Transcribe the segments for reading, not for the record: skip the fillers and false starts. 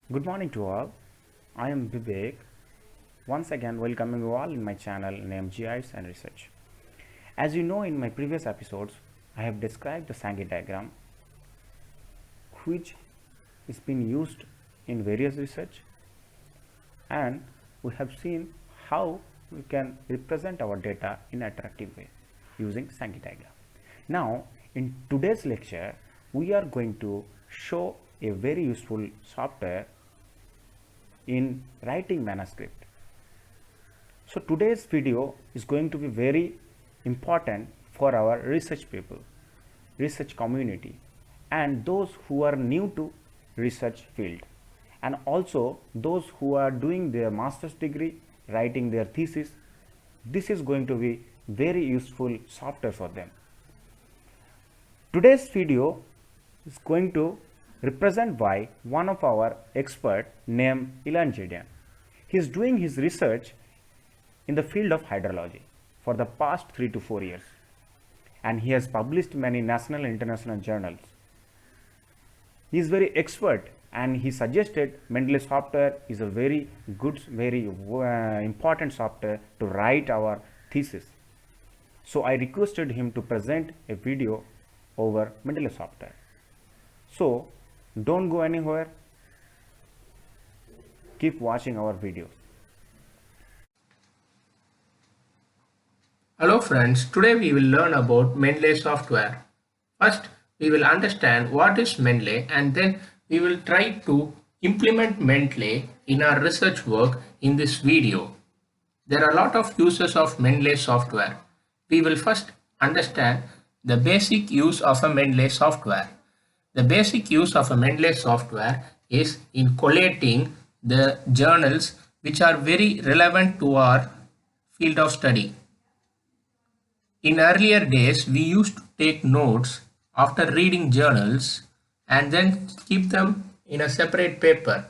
Good morning to all. I am Vivek. Once again, welcoming you all in my channel named GIs and Research. As you know, in my previous episodes, I have described the Sankey diagram, which is being used in various research, and we have seen how we can represent our data in an attractive way using Sankey diagram. Now, in today's lecture, we are going to show a very useful software in writing manuscript. So today's video is going to be very important for our research people, research community, and those who are new to research field, and also those who are doing their master's degree, writing their thesis. This is going to be very useful software for them. Today's video is going to represent by one of our expert named Ilan Jedian. He is doing his research in the field of hydrology for the past 3 to 4 years, and he has published many national and international journals. He is very expert, and he suggested Mendeley software is a very good, very important software to write our thesis. So I requested him to present a video over Mendeley software. So don't go anywhere. Keep watching our videos. Hello friends, today we will learn about Mendeley software. First, we will understand what is Mendeley and then we will try to implement Mendeley in our research work in this video. There are a lot of uses of Mendeley software. We will first understand the basic use of a Mendeley software. The basic use of a Mendeley software is in collating the journals which are very relevant to our field of study. In earlier days, we used to take notes after reading journals and then keep them in a separate paper.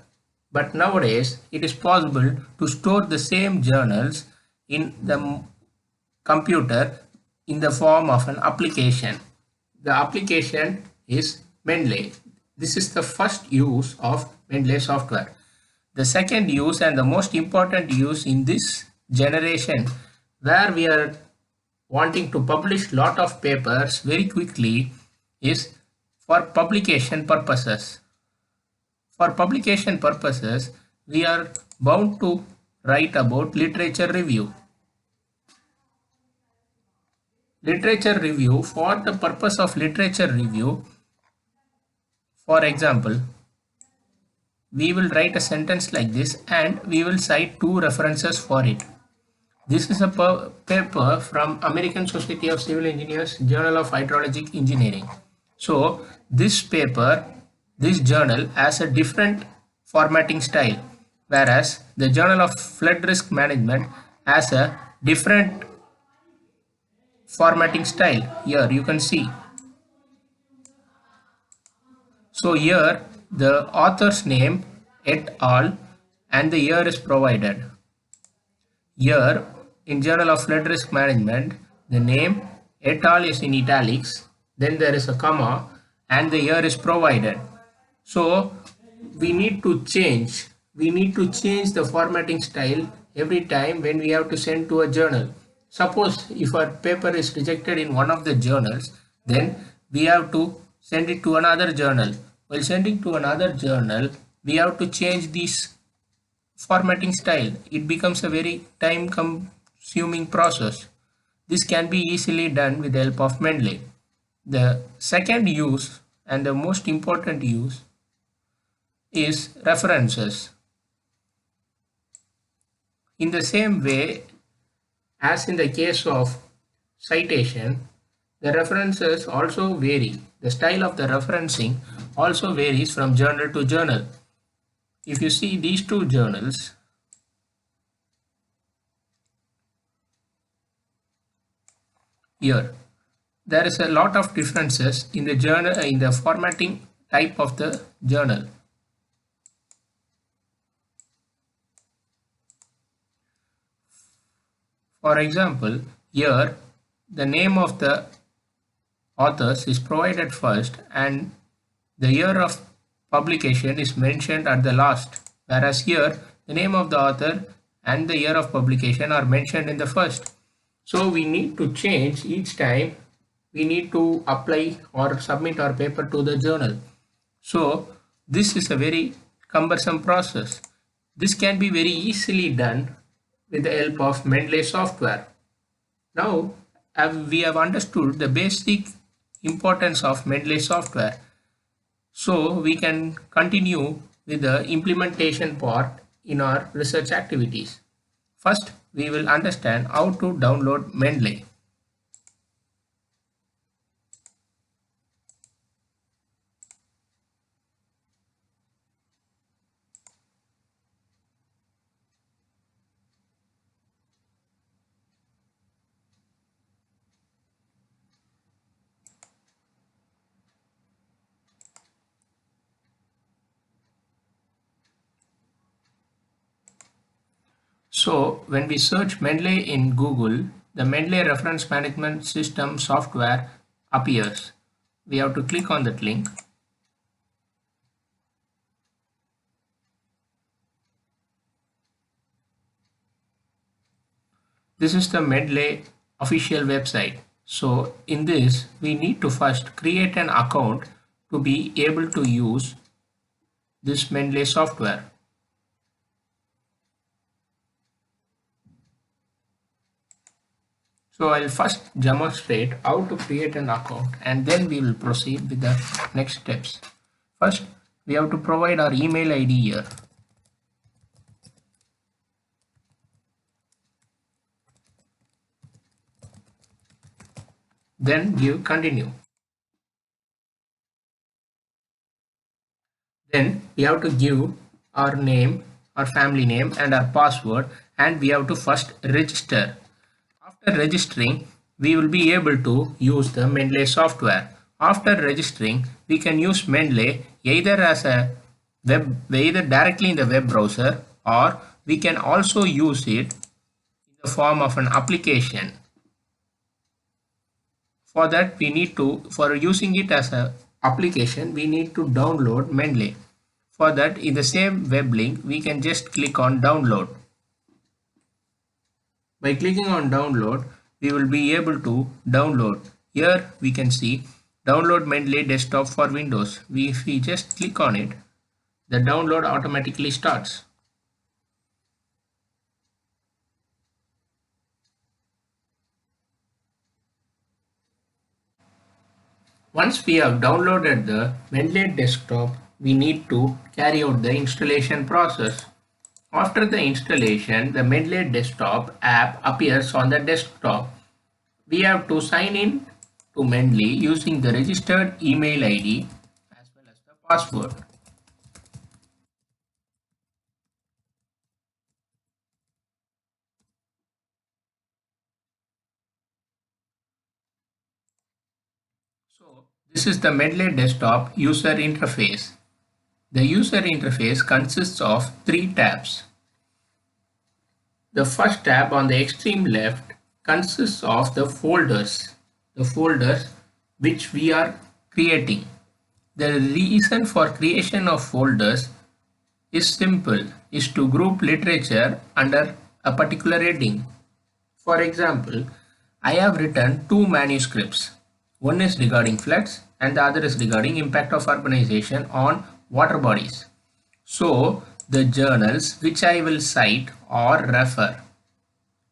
But nowadays, it is possible to store the same journals in the computer in the form of an application. The application is Mendeley. This is the first use of Mendeley software. The second use and the most important use in this generation, where we are wanting to publish lot of papers very quickly, is for publication purposes. For publication purposes, we are bound to write about literature review. Literature review, for the purpose of literature review, for example, we will write a sentence like this and we will cite two references for it. This is a paper from American Society of Civil Engineers, Journal of Hydraulic Engineering. So this paper, this journal has a different formatting style, whereas the Journal of Flood Risk Management has a different formatting style. Here you can see. So here the author's name et al. And the year is provided. Here in Journal of Flood Risk Management, the name et al. Is in italics, then there is a comma and the year is provided. So we need to change the formatting style every time when we have to send to a journal. Suppose if our paper is rejected in one of the journals, then we have to send it to another journal. While sending to another journal, we have to change this formatting style. It becomes a very time consuming process. This can be easily done with the help of Mendeley. The second use and the most important use is references. In the same way as in the case of citation, the references also vary. The style of the referencing also varies from journal to journal. If you see these two journals, here there is a lot of differences in the journal, in the formatting type of the journal. For example, here the name of the authors is provided first and the year of publication is mentioned at the last, whereas here the name of the author and the year of publication are mentioned in the first. So we need to change each time we need to apply or submit our paper to the journal. So this is a very cumbersome process. This can be very easily done with the help of Mendeley software. Now we have understood the basic importance of Mendeley software. So we can continue with the implementation part in our research activities. First, we will understand how to download Mendeley. So when we search Mendeley in Google, the Mendeley Reference Management System software appears. We have to click on that link. This is the Mendeley official website. So in this, we need to first create an account to be able to use this Mendeley software. So I'll first demonstrate how to create an account and then we will proceed with the next steps. First, we have to provide our email ID here. Then give continue. Then we have to give our name, our family name and our password, and we have to first register. After registering, we will be able to use the Mendeley software. After registering, we can use Mendeley either either directly in the web browser, or we can also use it in the form of an application. For that, for using it as an application, we need to download Mendeley. For that, in the same web link, we can just click on download. By clicking on download, we will be able to download. Here we can see download Mendeley desktop for Windows. If we just click on it, the download automatically starts. Once we have downloaded the Mendeley desktop, we need to carry out the installation process. After the installation, the Mendeley desktop app appears on the desktop. We have to sign in to Mendeley using the registered email ID as well as the password. So this is the Mendeley desktop user interface. The user interface consists of 3 tabs. The first tab on the extreme left consists of the folders which we are creating. The reason for creation of folders is simple, is to group literature under a particular heading. For example, I have written 2 manuscripts. One is regarding floods and the other is regarding impact of urbanization on water bodies. So the journals which I will cite or refer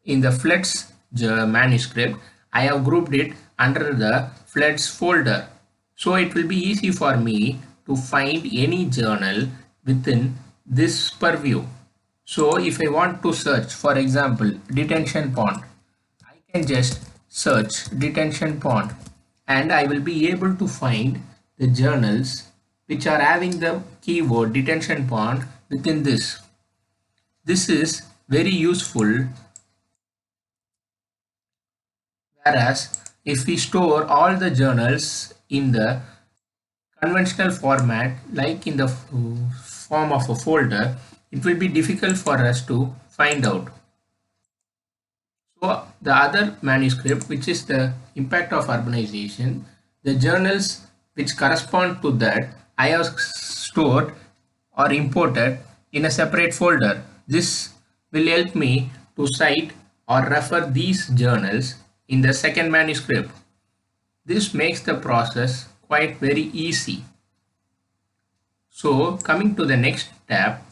in the floods manuscript, I have grouped it under the floods folder. So it will be easy for me to find any journal within this purview. So if I want to search, for example, detention pond, I can just search detention pond and I will be able to find the journals which are having the keyword detention pond within this. This is very useful, whereas if we store all the journals in the conventional format like in the form of a folder, it will be difficult for us to find out. So the other manuscript, which is the impact of urbanization, the journals which correspond to that, I have stored or imported in a separate folder. This will help me to cite or refer these journals in the second manuscript. This makes the process quite very easy. So coming to the next tab,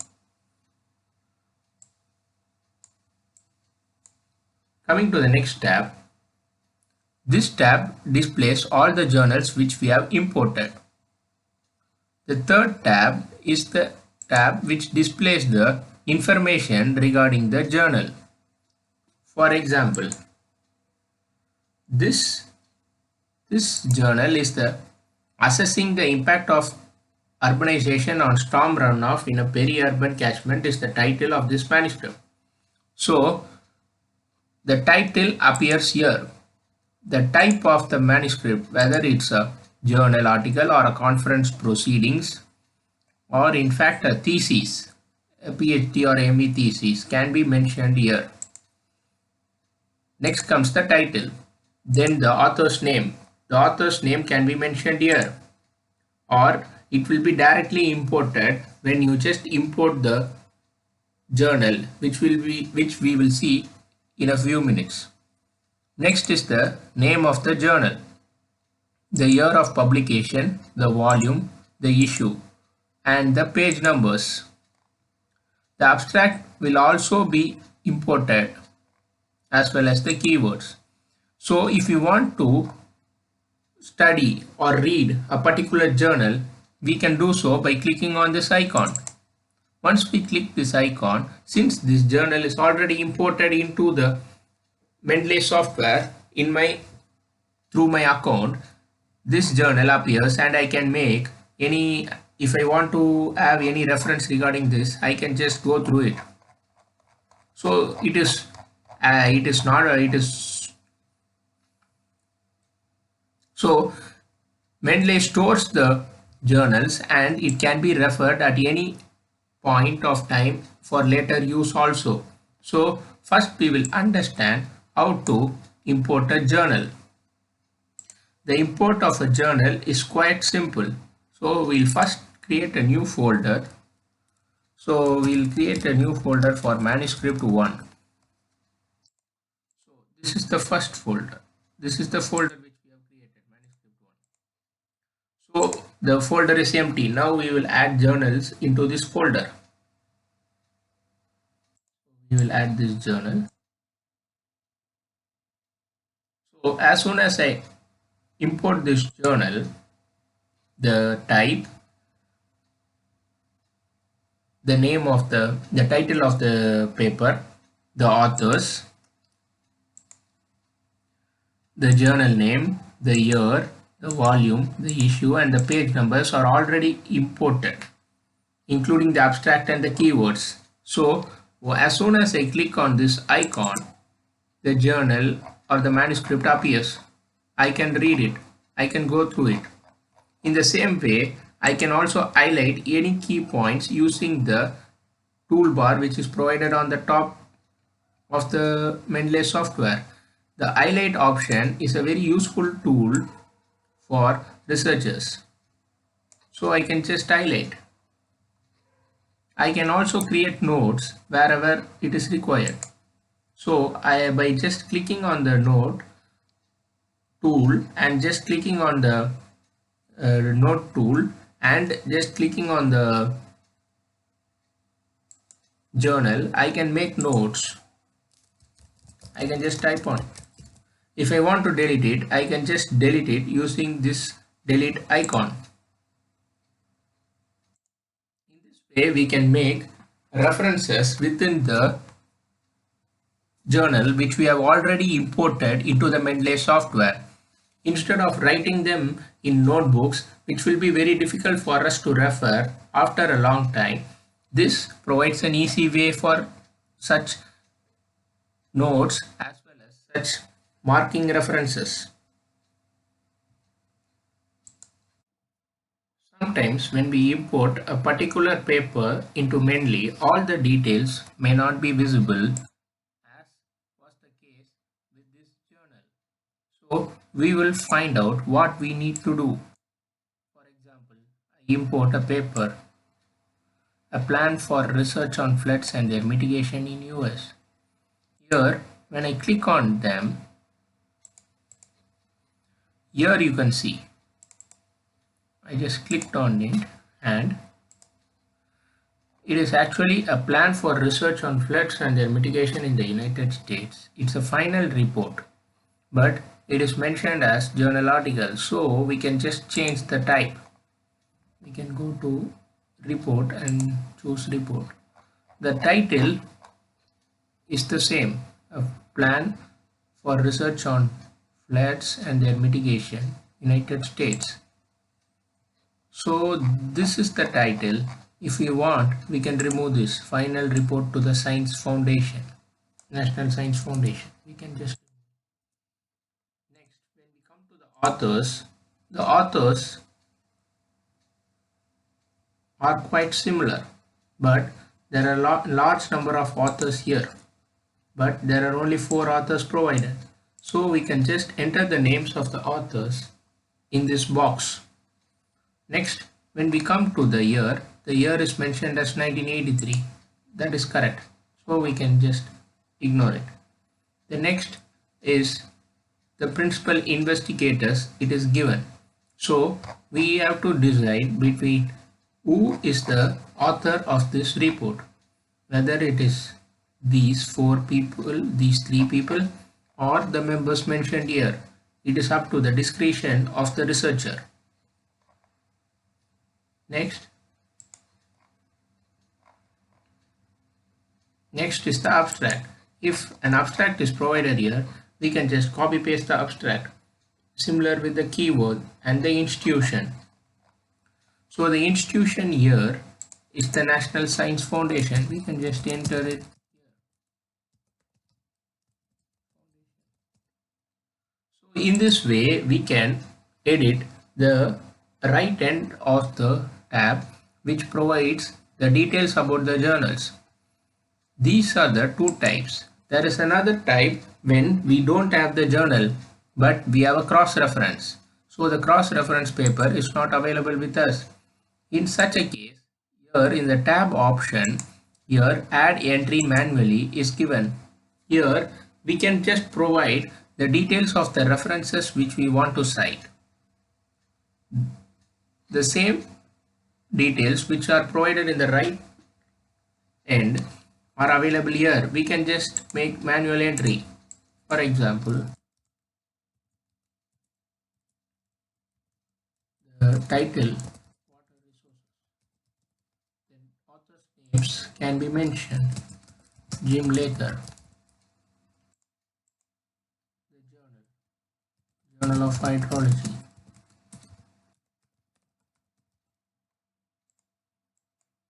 this tab displays all the journals which we have imported. The third tab is the tab which displays the information regarding the journal. For example, this journal is the assessing the impact of urbanization on storm runoff in a peri-urban catchment is the title of this manuscript. So the title appears here. The type of the manuscript, whether it's a journal article or a conference proceedings or in fact a thesis, a PhD or ME thesis, can be mentioned here. Next comes the title, then the author's name. The author's name can be mentioned here, or it will be directly imported when you just import the journal, which we will see in a few minutes. Next is the name of the journal, the year of publication, the volume, the issue, and the page numbers. The abstract will also be imported as well as the keywords. So if you want to study or read a particular journal, we can do so by clicking on this icon. Once we click this icon, since this journal is already imported into the Mendeley software through my account, this journal appears and I can make any, if I want to have any reference regarding this, I can just go through it. So so Mendeley stores the journals and it can be referred at any point of time for later use also. So first we will understand how to import a journal. The import of a journal is quite simple. So we'll first create a new folder. So we'll create a new folder for manuscript 1. So this is the first folder. This is the folder which we have created, manuscript 1. So the folder is empty. Now we will add journals into this folder. We will add this journal. So as soon as I import this journal, the type, the name of the title of the paper, the authors, the journal name, the year, the volume, the issue, and the page numbers are already imported, including the abstract and the keywords. So as soon as I click on this icon, the journal or the manuscript appears. I can read it. I can go through it. In the same way, I can also highlight any key points using the toolbar which is provided on the top of the Mendeley software. The highlight option is a very useful tool for researchers. So I can just highlight. I can also create notes wherever it is required. So by just clicking on the note tool and just clicking on the note tool and just clicking on the journal, I can make notes. I can just type on it. If I want to delete it, I can just delete it using this delete icon. In this way, we can make references within the journal which we have already imported into the Mendeley software. Instead of writing them in notebooks, which will be very difficult for us to refer after a long time, this provides an easy way for such notes as well as such marking references. Sometimes when we import a particular paper into Mendeley, all the details may not be visible, as was the case with this journal. So we will find out what we need to do. For example, I import a paper a plan for research on floods and their mitigation in US. Here, when I click on them, here you can see, I just clicked on it and it is actually a plan for research on floods and their mitigation in the United States. It's a final report, but it is mentioned as journal article, so we can just change the type. We can go to report and choose report. The title is the same, a plan for research on floods and their mitigation, United States. So this is the title. If we want, we can remove this final report to the Science Foundation, National Science Foundation. We can just next when we come to the authors are quite similar, but there are large number of authors here, but there are only 4 authors provided. So we can just enter the names of the authors in this box. Next, when we come to the year is mentioned as 1983. That is correct. So we can just ignore it. The next is the principal investigators. It is given. So we have to decide between who is the author of this report, whether it is these 4 people, these 3 people, or the members mentioned here. It is up to the discretion of the researcher. Next is the abstract. If an abstract is provided here, we can just copy paste the abstract, similar with the keyword and the institution. So the institution here is the National Science Foundation. We can just enter it here. So in this way, we can edit the right end of the tab, which provides the details about the journals. These are the 2 types. There is another type when we don't have the journal, but we have a cross-reference. So the cross-reference paper is not available with us. In such a case, here in the tab option, here add entry manually is given. Here we can just provide the details of the references which we want to cite. The same details which are provided in the right end are available here. We can just make manual entry. For example, the title, water resources, then author's names can be mentioned. Jim Laker, the Journal of Hydrology,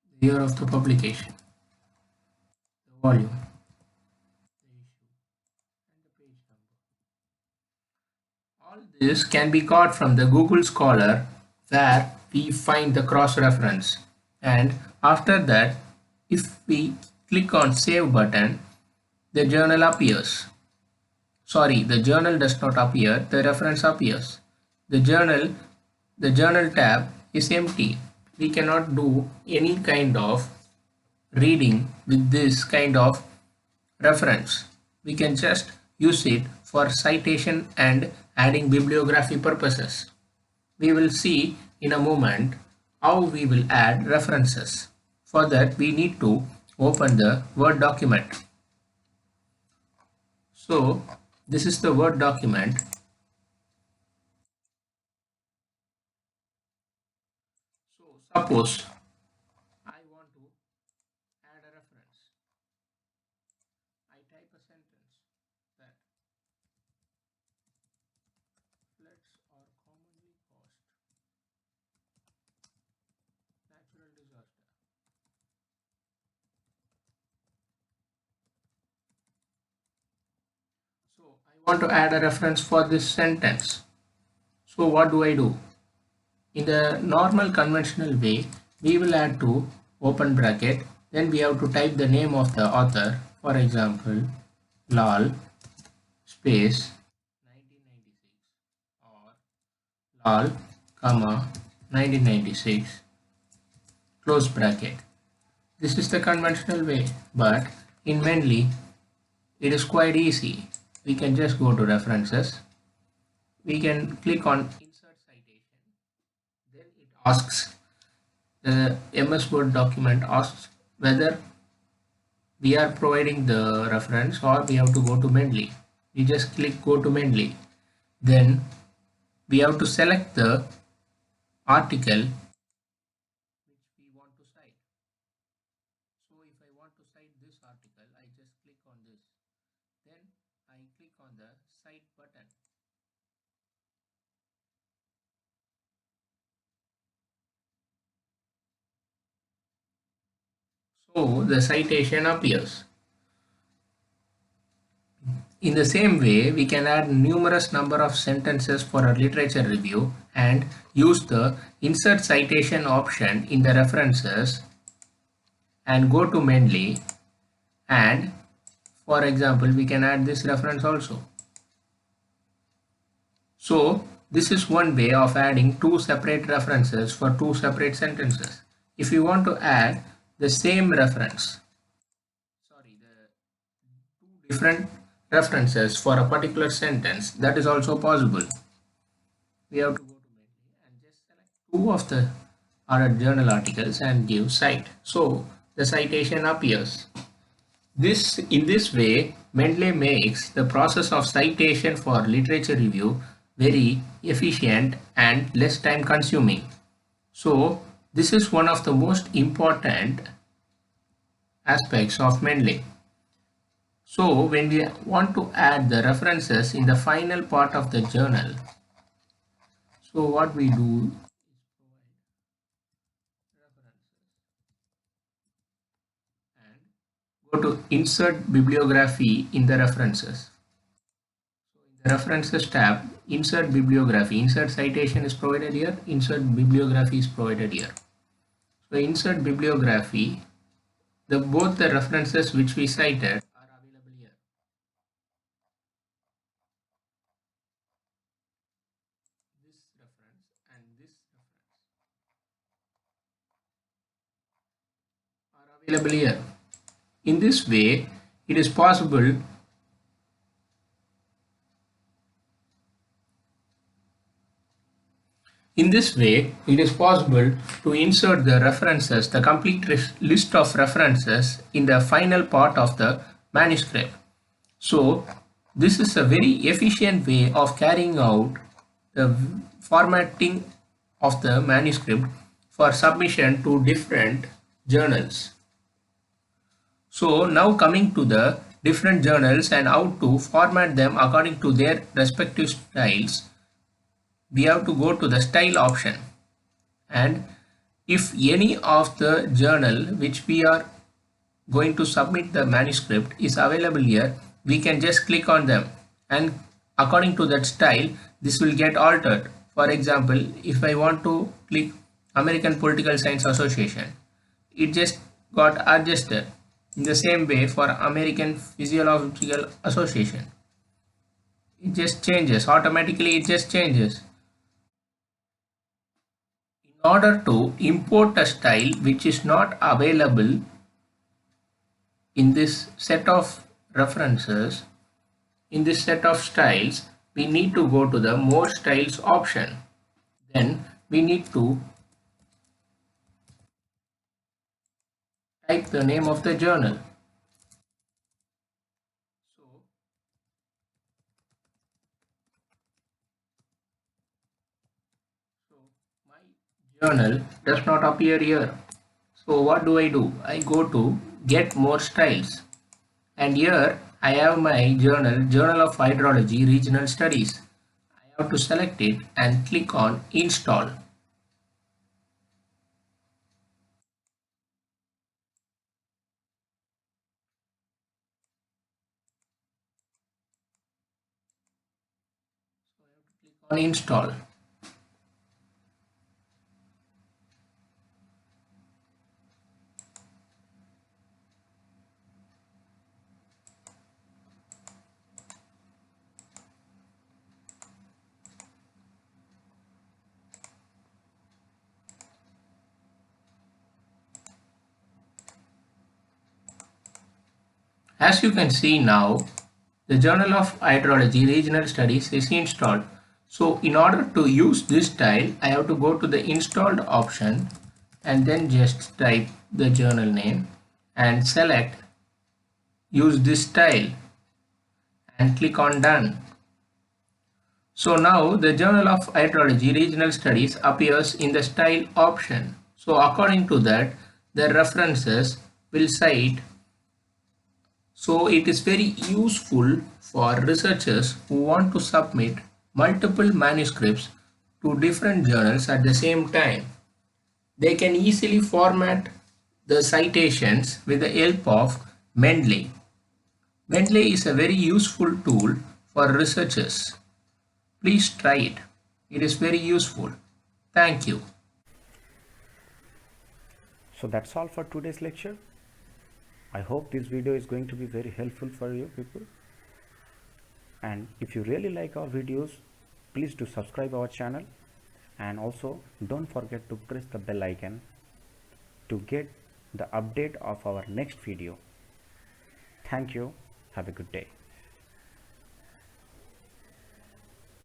the year of the publication, the volume, the issue, and the page number. All this can be got from the Google Scholar, where we find the cross-reference, and after that, if we click on save button, the journal appears. Sorry, the journal does not appear, the reference appears. The journal tab is empty. We cannot do any kind of reading with this kind of reference. We can just use it for citation and adding bibliography purposes. We will see in a moment how we will add references. For that, we need to open the Word document. So this is the Word document. So suppose I want to add a reference. I type a sentence that floods are commonly caused natural disaster. So I want to add a reference for this sentence. So what do I do? In the normal conventional way, we will add to open bracket, then we have to type the name of the author, for example, Lal space 1996 or Lal, comma 1996, close bracket. This is the conventional way, but in Mendeley, it is quite easy. We can just go to references. We can click on insert citation. Then it asks, the MS Word document asks whether we are providing the reference or we have to go to Mendeley. We just click go to Mendeley. Then we have to select the article which we want to cite. So if I want to cite this article, I just click on this. Then I click on the cite button. So the citation appears. In the same way, we can add numerous number of sentences for a literature review and use the insert citation option in the references and go to Mendeley, and for example we can add this reference also. So this is one way of adding two separate references for two separate sentences. If you want to add the same reference, the two different references for a particular sentence, that is also possible. We have to go to Mendeley and just select two of the ordered journal articles and give cite. So the citation appears. In this way, Mendeley makes the process of citation for literature review very efficient and less time consuming. So this is one of the most important aspects of Mendeley. So when we want to add the references in the final part of the journal, so what we do and go to insert bibliography in the references. So in the references tab, insert bibliography, insert citation is provided here, insert bibliography is provided here. So insert bibliography, both the references which we cited are available here. This reference and this reference are available here. In this way, it is possible to insert the references, the complete list of references in the final part of the manuscript. So this is a very efficient way of carrying out the formatting of the manuscript for submission to different journals. So now coming to the different journals and how to format them according to their respective styles, we have to go to the style option, and if any of the journal which we are going to submit the manuscript is available here, we can just click on them, and according to that style this will get altered. For example, if I want to click American Political Science Association, it just got adjusted. In the same way for American Physiological Association, it just changes automatically, it just changes. In order to import a style which is not available in this set of references, in this set of styles, we need to go to the more styles option. Then we need to type the name of the journal. So my journal does not appear here. So what do? I go to get more styles, and here I have my Journal of Hydrology Regional Studies. I have to select it and click on install. Click on install. As you can see now, the Journal of Hydrology Regional Studies is installed. So in order to use this style, I have to go to the installed option and then just type the journal name and select use this style and click on done. So now the Journal of Hydrology Regional Studies appears in the style option. So according to that, the references will cite. So it is very useful for researchers who want to submit multiple manuscripts to different journals at the same time. They can easily format the citations with the help of Mendeley. Mendeley is a very useful tool for researchers. Please try it. It is very useful. Thank you. So that's all for today's lecture. I hope this video is going to be very helpful for you people. And if you really like our videos, please do subscribe our channel, and also don't forget to press the bell icon to get the update of our next video. Thank you. Have a good day.